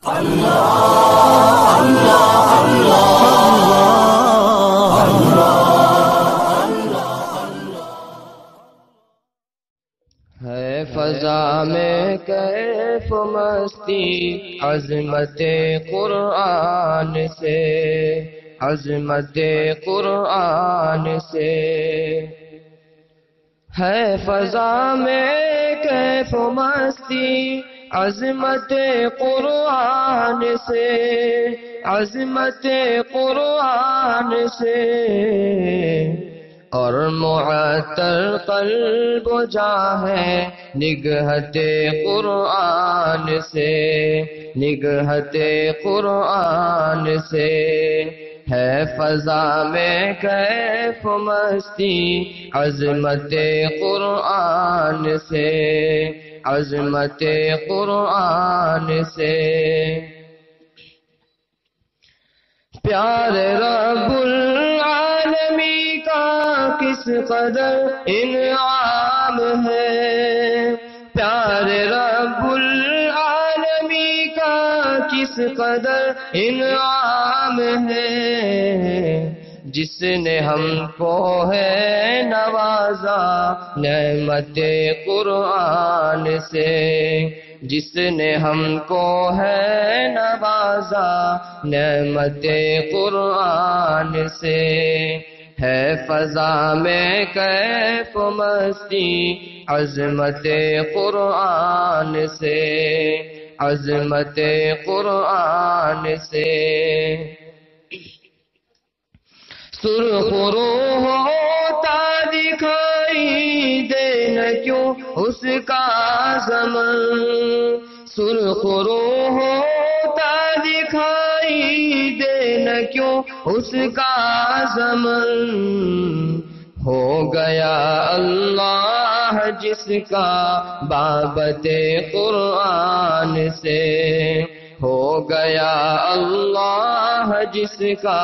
ہے فضا میں کیف مستی عظمت قرآن سے، عظمت قرآن سے ہے فضا میں کیف مستی عظمت قرآن سے، عظمت قرآن سے اور معطر قلب و جاں ہے نگہت قرآن سے، نگہت قرآن سے ہے فضا میں کیف مستی عظمت قرآن سے، عظمت قرآن سے پیارے رب العالمین کا کس قدر انعام ہے، پیارے رب العالمین کا کس قدر انعام ہے، جس نے ہم کو ہے نوازا نعمت قرآن سے، جس نے ہم کو ہے نوازا نعمت قرآن سے ہے فضا میں کیف مستی عظمت قرآن سے، عظمت قرآن سے سرخ روح ہوتا دکھائی دے نہ کیوں اس کا زمن، سرخ روح ہوتا دکھائی دے نہ کیوں اس کا زمن، ہو گیا اللہ جس کا بابت قرآن سے، ہو گیا اللہ جس کا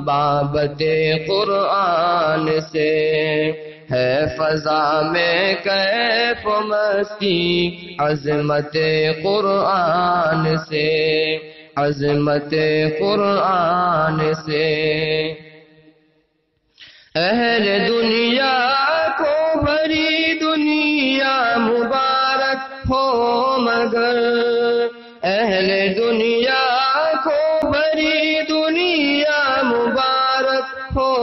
بابت قرآن سے ہے فضا میں کیف مستی عظمت قرآن سے، عظمت قرآن سے اہل دنیا کو بھری دنیا مبارک ہو مگر، اہل دنیا کو بھری دنیا مبارک ہو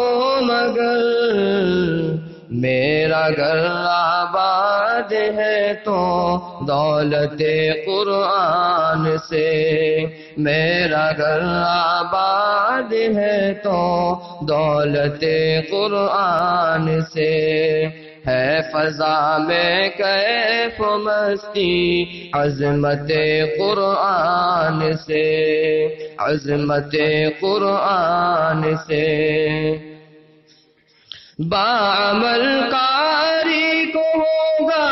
مگر، میرا گھر آباد ہے تو دولت قرآن سے، میرا گھر آباد ہے تو دولت قرآن سے ہے فضا میں کیف مستی عظمت قرآن سے، عظمت قرآن سے بعمل قاری کو ہوگا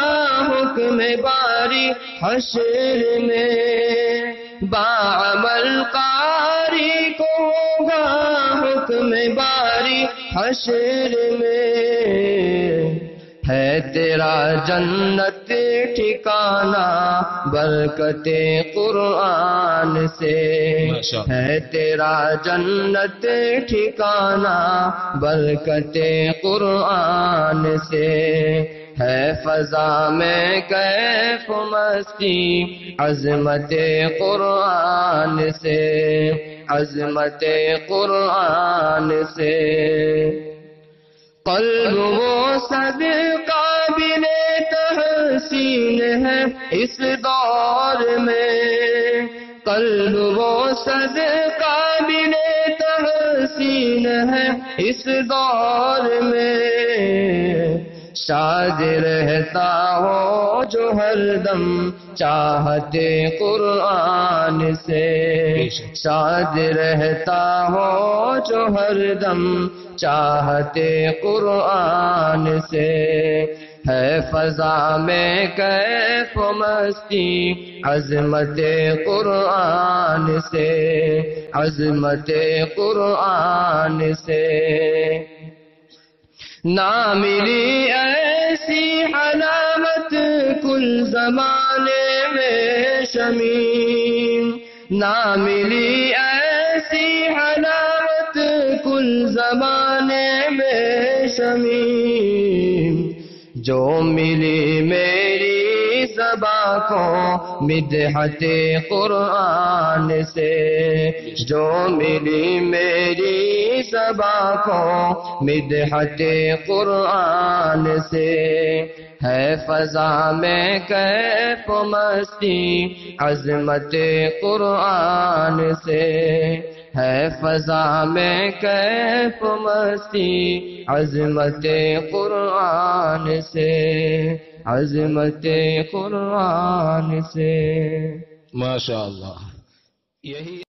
حکم باری حشر میں، بعمل قاری کو ہوگا حکم باری حشر میں، ہے تیرا جنت ٹھکانہ برکت قرآن سے، ہے تیرا جنت ٹھکانہ برکت قرآن سے ہے فضا میں کیف مستی عظمت قرآن سے، عظمت قرآن سے قلب وہ صدقہ قابل تحسین ہے اس دور میں، قلب وہ صدقہ قابل تحسین ہے اس دور میں، شاد رہتا ہو جو ہر دم چاہتے قرآن سے، شاد رہتا ہو جو ہر دم چاہتے قرآن سے ہے فضا میں کیف مستی عظمت قرآن سے، عظمت قرآن سے نہ ملی ایسی علامت کل زمانے میں شمیم، نہ ملی ایسی حلاوت کل زمانے میں شمیم، جو ملی میری زباں کو مدحت قرآن سے، جو ملی میری زباں کو مدحت قرآن سے، ہے فضا میں کیف و مستی عظمت قرآن سے، ہے فضا میں کیف و مستی عظمت قرآن سے، عظمت قرآن سے۔ ماشاءاللہ، یہی